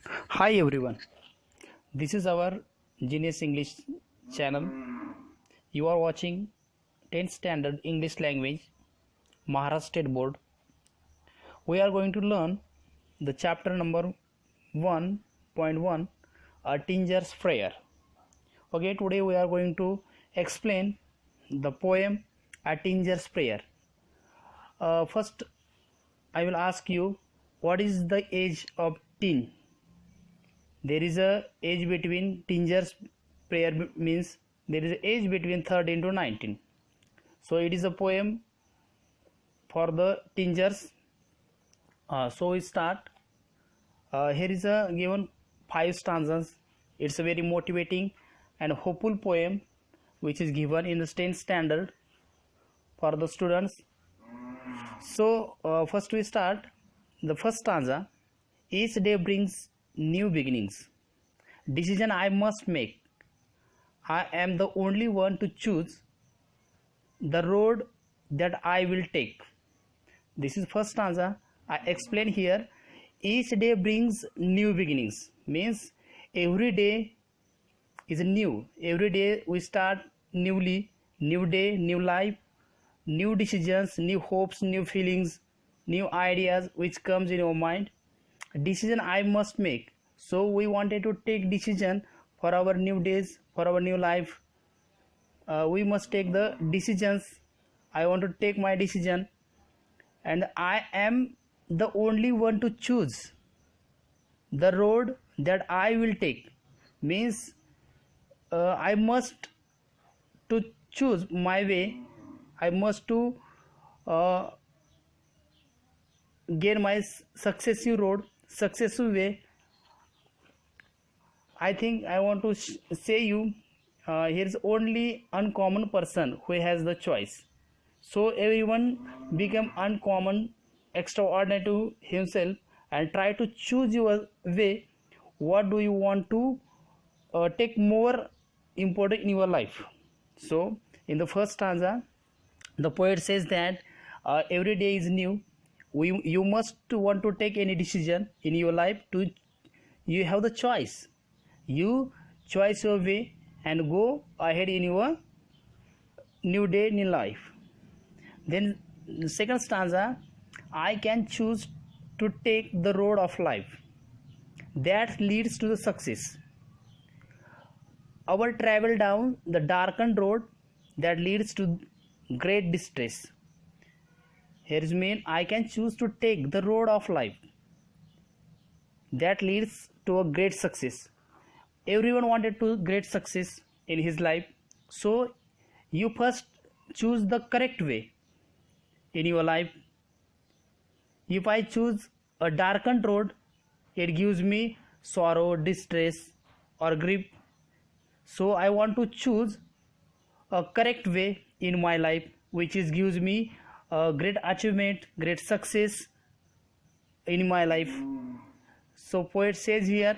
Hi everyone, this is our Genius English channel. You are watching 10th Standard English Language Maharashtra State Board. We are going to learn the chapter number 1.1, a Tinger's Prayer. Okay, today we are going to explain the poem A Tinger's Prayer. First, I will ask you, what is the age of teen? There is a age between Tinger's prayer, means there is a age between 13 to 19. So it is a poem for the Tingers. So we start. Here is a given 5 stanzas. It's a very motivating and hopeful poem which is given in the 10th standard for the students. So first we start. The first stanza. Each day brings new beginnings. Decision I must make. I am the only one to choose the road that I will take. This is first stanza. I explain here. Each day brings new beginnings, means every day is new. Every day we start newly, new day, new life, new decisions, new hopes, new feelings, new ideas which comes in our mind. Decision I must make. So we wanted to take decision for our new days, for our new life. We must take the decisions. I want to take my decision, and I am the only one to choose the road that I will take. Means I must to choose my way. I must to uh, gain my successive road, successive way. I think I want to say you, here is only uncommon person who has the choice. So everyone become uncommon, extraordinary to himself, and try to choose your way. What do you want to take more important in your life? So in the first stanza, the poet says that every day is new. You must want to take any decision in your life. To you have the choice. You choose your way and go ahead in your new day, new life. Then the second stanza, I can choose to take the road of life that leads to the success. Our travel down the darkened road that leads to great distress. Here is mean I can choose to take the road of life that leads to a great success. Everyone wanted to great success in his life, so you first choose the correct way in your life. If I choose a darkened road, it gives me sorrow, distress, or grief. So I want to choose a correct way in my life, which is gives me a great achievement, great success in my life. So poet says here,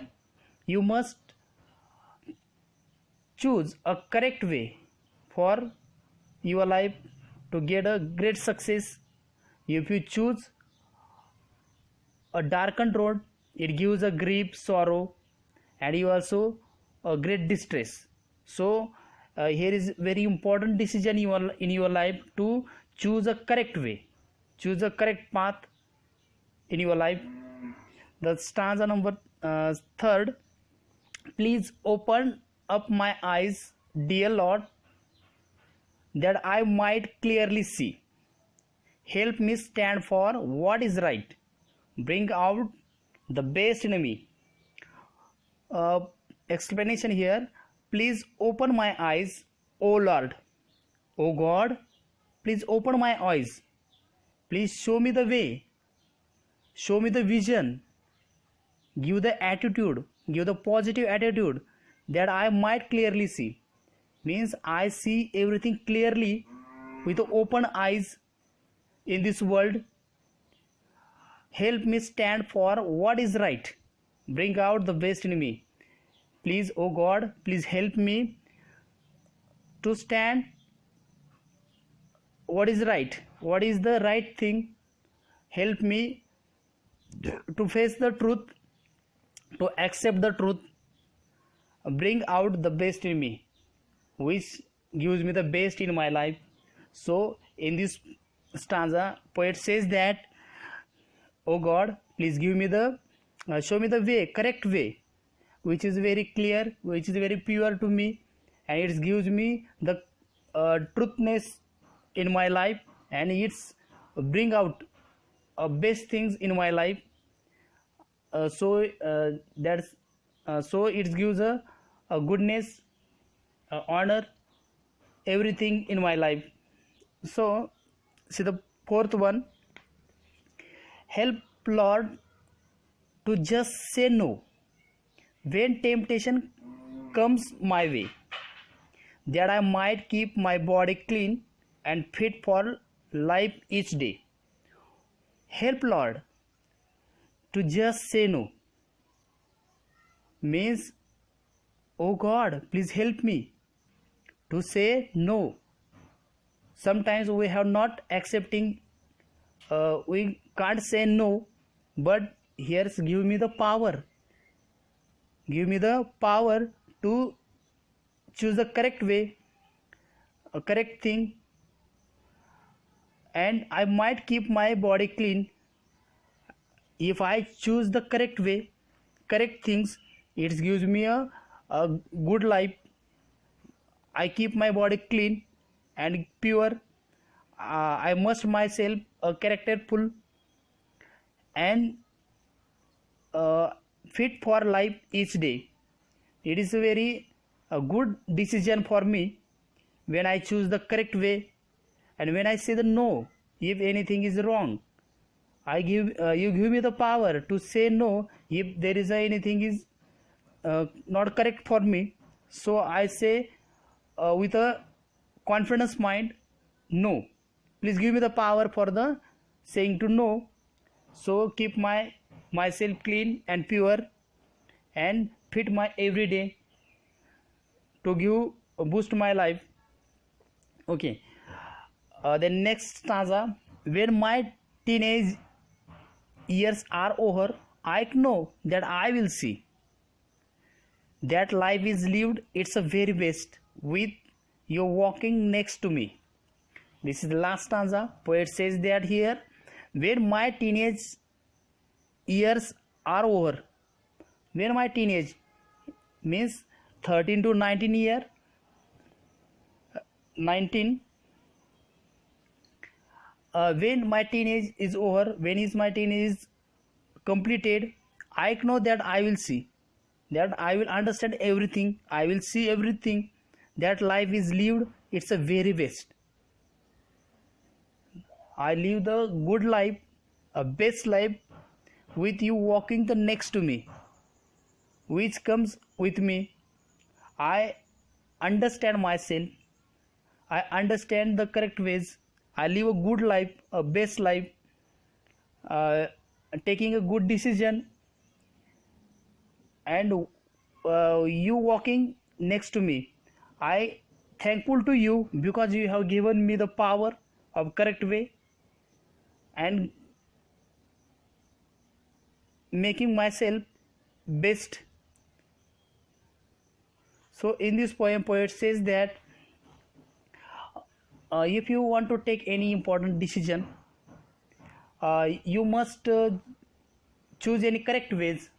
you must choose a correct way for your life to get a great success. If you choose a darkened road, it gives a grief, sorrow, and you also a great distress. So here is very important decision in your life to choose a correct way, choose a correct path in your life. The stanza number third, please open up my eyes, dear Lord, that I might clearly see. Help me stand for what is right. Bring out the best in me. Explanation here. Please open my eyes, O Lord. O God, please open my eyes. Please show me the way. Show me the vision. Give the attitude. Give the positive attitude that I might clearly see. Means I see everything clearly with open eyes in this world. Help me stand for what is right. Bring out the best in me. Please, oh God, please help me to stand what is right. What is the right thing? Help me to face the truth to accept the truth, bring out the best in me, which gives me the best in my life. So in this stanza, poet says that, oh God, please give me the show me the way, correct way, which is very clear, which is very pure to me, and it gives me the truthness in my life, and it's bring out best things in my life. So it gives a goodness, honor, everything in my life. So see the fourth one, help Lord to just say no when temptation comes my way, that I might keep my body clean and fit for life each day. Help Lord to just say no means, oh God, please help me to say no. Sometimes we have not accepting, we can't say no, but here's give me the power, give me the power to choose the correct way, a correct thing, and I might keep my body clean. If I choose the correct way, correct things, it gives me a good life. I keep my body clean and pure. I must myself characterful and fit for life each day. It is a very good decision for me when I choose the correct way, and when I say the no if anything is wrong. I give you give me the power to say no if there is anything is not correct for me. So I say with a confidence mind, no. Please give me the power for the saying to no. So keep myself clean and pure and fit my every day to give boost my life. Okay. The next stanza, when my teenage years are over, I know that I will see that life is lived its a very best with you walking next to me. This is the last stanza. Poet says that here, when my teenage years are over, when my teenage means 13 to 19 year, 19, when my teenage is over, when is my teenage is completed, I know that I will see, that I will understand everything, I will see everything, that life is lived it's a very best. I live the good life, a best life with you walking the next to me, which comes with me. I understand myself, I understand the correct ways, I live a good life, a best life, taking a good decision, and you walking next to me. I thankful to you because you have given me the power of correct way and making myself best. So in this poem, poet says that if you want to take any important decision, you must choose any correct ways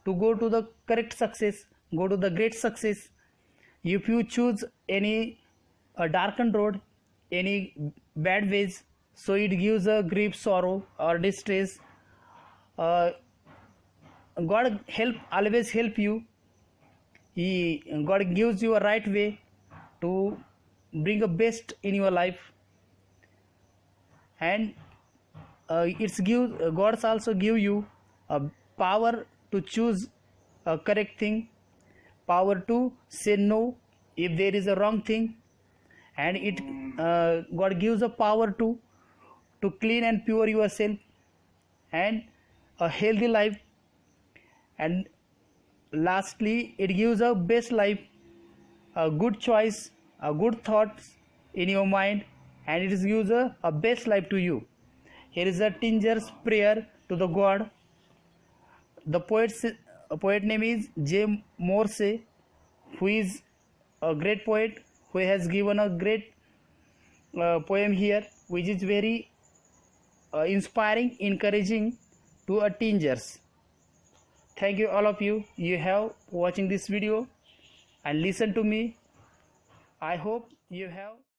to go to the correct success, go to the great success. If you choose any darkened road, any bad ways, so it gives a grief, sorrow or distress. God always help you. God gives you a right way to bring a best in your life, and God's also give you a power to choose a correct thing, power to say no if there is a wrong thing, and God gives a power to clean and pure yourself and a healthy life, and lastly it gives a best life, a good choice, a good thoughts in your mind, and it gives a best life to you. Here is a tinger's prayer to the God. The poet poet name is J. Morse, who is a great poet who has given a great poem here, which is very inspiring, encouraging to a teenagers. Thank you all of you. You have watching this video and listen to me. I hope you have